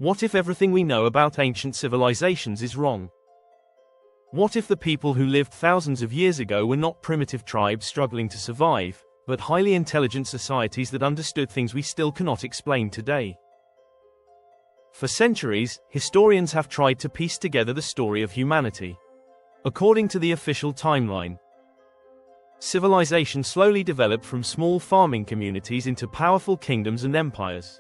What if everything we know about ancient civilizations is wrong? What if the people who lived thousands of years ago were not primitive tribes struggling to survive, but highly intelligent societies that understood things we still cannot explain today? For centuries, historians have tried to piece together the story of humanity. According to the official timeline, civilization slowly developed from small farming communities into powerful kingdoms and empires.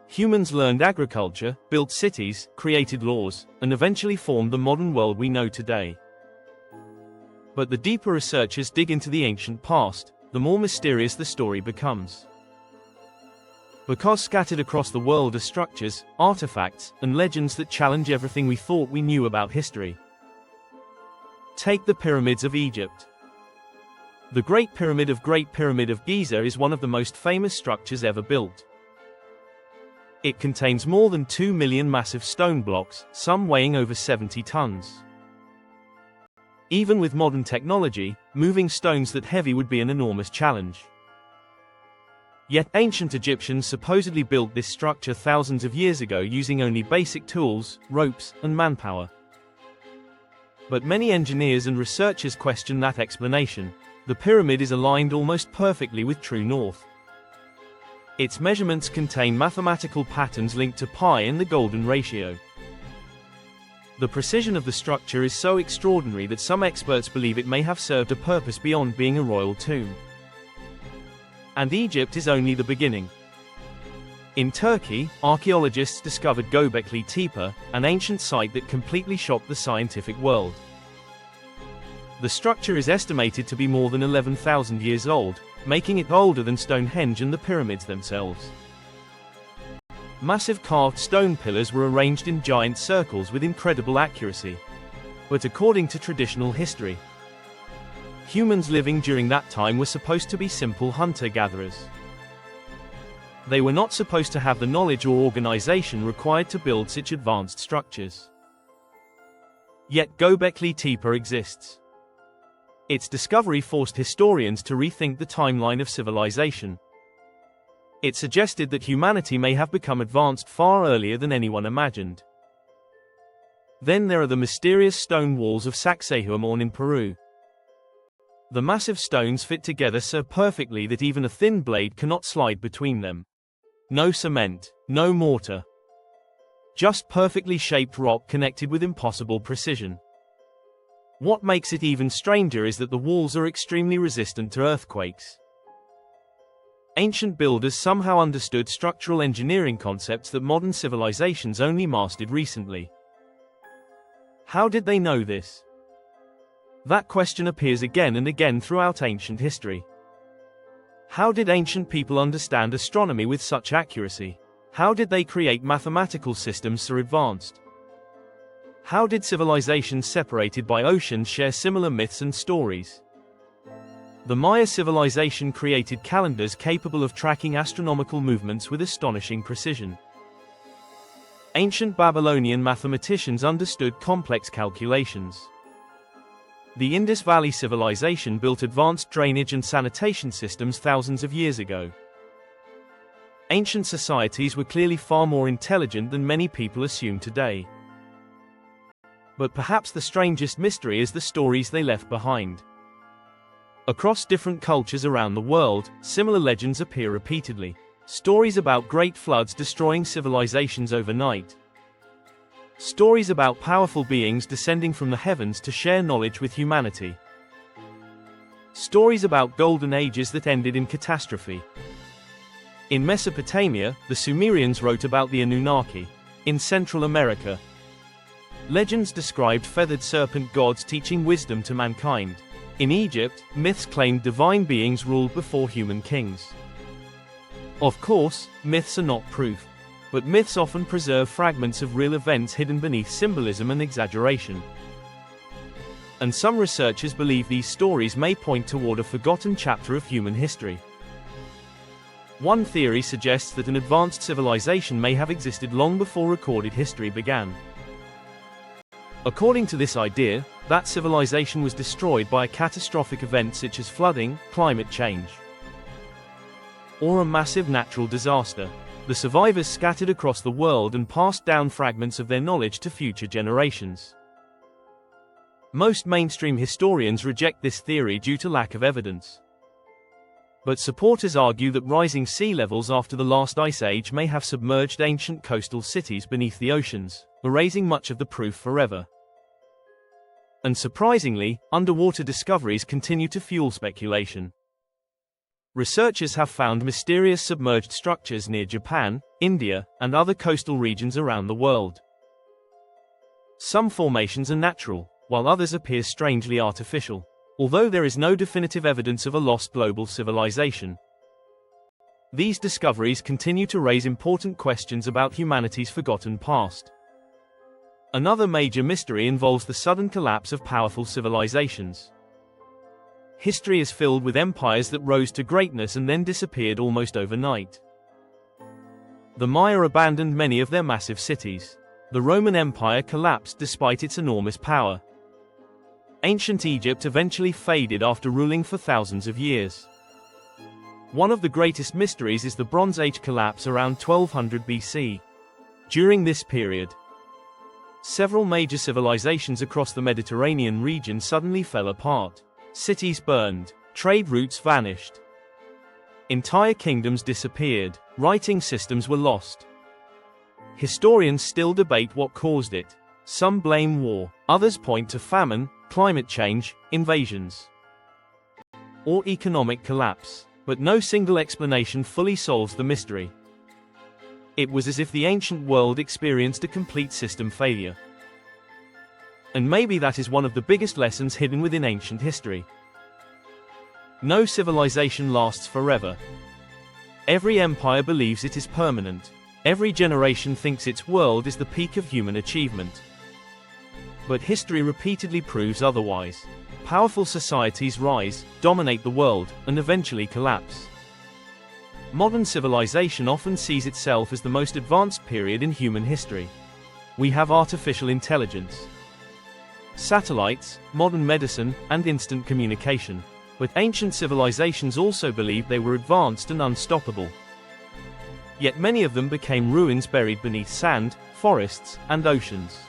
Humans learned agriculture, built cities, created laws, and eventually formed the modern world we know today. But the deeper researchers dig into the ancient past, the more mysterious the story becomes. Because scattered across the world are structures, artifacts, and legends that challenge everything we thought we knew about history. Take the pyramids of Egypt. The Great Pyramid of Giza is one of the most famous structures ever built. It contains more than 2 million massive stone blocks, some weighing over 70 tons. Even with modern technology, moving stones that heavy would be an enormous challenge. Yet ancient Egyptians supposedly built this structure thousands of years ago using only basic tools, ropes, and manpower. But many engineers and researchers question that explanation. The pyramid is aligned almost perfectly with true north. Its measurements contain mathematical patterns linked to pi and the golden ratio. The precision of the structure is so extraordinary that some experts believe it may have served a purpose beyond being a royal tomb. And Egypt is only the beginning. In Turkey, archaeologists discovered Göbekli Tepe, an ancient site that completely shocked the scientific world. The structure is estimated to be more than 11,000 years old, making it older than Stonehenge and the pyramids themselves. Massive carved stone pillars were arranged in giant circles with incredible accuracy. But according to traditional history, humans living during that time were supposed to be simple hunter-gatherers. They were not supposed to have the knowledge or organization required to build such advanced structures. Yet Göbekli Tepe exists. Its discovery forced historians to rethink the timeline of civilization. It suggested that humanity may have become advanced far earlier than anyone imagined. Then there are the mysterious stone walls of Sacsayhuaman in Peru. The massive stones fit together so perfectly that even a thin blade cannot slide between them. No cement, no mortar. Just perfectly shaped rock connected with impossible precision. What makes it even stranger is that the walls are extremely resistant to earthquakes. Ancient builders somehow understood structural engineering concepts that modern civilizations only mastered recently. How did they know this? That question appears again and again throughout ancient history. How did ancient people understand astronomy with such accuracy? How did they create mathematical systems so advanced? How did civilizations separated by oceans share similar myths and stories? The Maya civilization created calendars capable of tracking astronomical movements with astonishing precision. Ancient Babylonian mathematicians understood complex calculations. The Indus Valley civilization built advanced drainage and sanitation systems thousands of years ago. Ancient societies were clearly far more intelligent than many people assume today. But perhaps the strangest mystery is the stories they left behind. Across different cultures around the world, similar legends appear repeatedly. Stories about great floods destroying civilizations overnight. Stories about powerful beings descending from the heavens to share knowledge with humanity. Stories about golden ages that ended in catastrophe. In Mesopotamia, the Sumerians wrote about the Anunnaki. In Central America, legends described feathered serpent gods teaching wisdom to mankind. In Egypt, myths claimed divine beings ruled before human kings. Of course, myths are not proof. But myths often preserve fragments of real events hidden beneath symbolism and exaggeration. And some researchers believe these stories may point toward a forgotten chapter of human history. One theory suggests that an advanced civilization may have existed long before recorded history began. According to this idea, that civilization was destroyed by a catastrophic event such as flooding, climate change, or a massive natural disaster. The survivors scattered across the world and passed down fragments of their knowledge to future generations. Most mainstream historians reject this theory due to lack of evidence. But supporters argue that rising sea levels after the last ice age may have submerged ancient coastal cities beneath the oceans, erasing much of the proof forever. And surprisingly, underwater discoveries continue to fuel speculation. Researchers have found mysterious submerged structures near Japan, India, and other coastal regions around the world. Some formations are natural, while others appear strangely artificial, although there is no definitive evidence of a lost global civilization. These discoveries continue to raise important questions about humanity's forgotten past. Another major mystery involves the sudden collapse of powerful civilizations. History is filled with empires that rose to greatness and then disappeared almost overnight. The Maya abandoned many of their massive cities. The Roman Empire collapsed despite its enormous power. Ancient Egypt eventually faded after ruling for thousands of years. One of the greatest mysteries is the Bronze Age collapse around 1200 BC. During this period, several major civilizations across the Mediterranean region suddenly fell apart. Cities burned, trade routes vanished. Entire kingdoms disappeared, writing systems were lost. Historians still debate what caused it. Some blame war, others point to famine, climate change, invasions, or economic collapse, but no single explanation fully solves the mystery. It was as if the ancient world experienced a complete system failure. And maybe that is one of the biggest lessons hidden within ancient history. No civilization lasts forever. Every empire believes it is permanent. Every generation thinks its world is the peak of human achievement. But history repeatedly proves otherwise. Powerful societies rise, dominate the world, and eventually collapse. Modern civilization often sees itself as the most advanced period in human history. We have artificial intelligence, satellites, modern medicine, and instant communication. But ancient civilizations also believed they were advanced and unstoppable. Yet many of them became ruins buried beneath sand, forests, and oceans.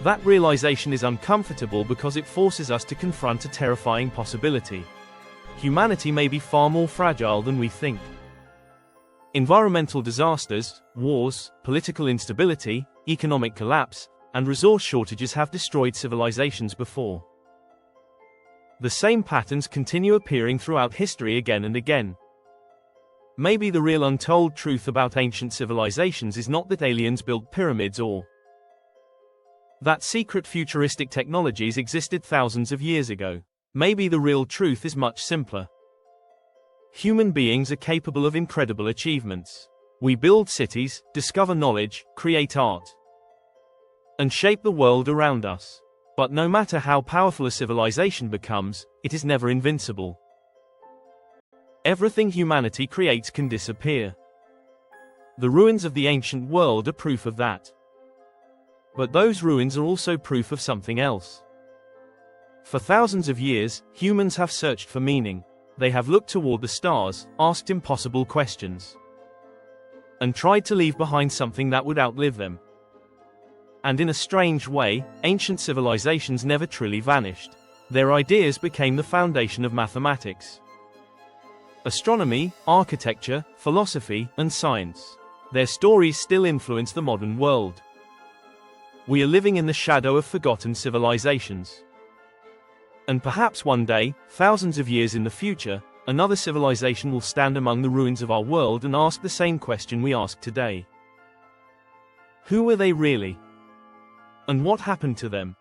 That realization is uncomfortable because it forces us to confront a terrifying possibility. Humanity may be far more fragile than we think. Environmental disasters, wars, political instability, economic collapse, and resource shortages have destroyed civilizations before. The same patterns continue appearing throughout history again and again. Maybe the real untold truth about ancient civilizations is not that aliens built pyramids or that secret futuristic technologies existed thousands of years ago. Maybe the real truth is much simpler. Human beings are capable of incredible achievements. We build cities, discover knowledge, create art, and shape the world around us. But no matter how powerful a civilization becomes, it is never invincible. Everything humanity creates can disappear. The ruins of the ancient world are proof of that. But those ruins are also proof of something else. For thousands of years, humans have searched for meaning. They have looked toward the stars, asked impossible questions, and tried to leave behind something that would outlive them. And in a strange way, ancient civilizations never truly vanished. Their ideas became the foundation of mathematics, astronomy, architecture, philosophy, and science. Their stories still influence the modern world. We are living in the shadow of forgotten civilizations. And perhaps one day, thousands of years in the future, another civilization will stand among the ruins of our world and ask the same question we ask today. Who were they really? And what happened to them?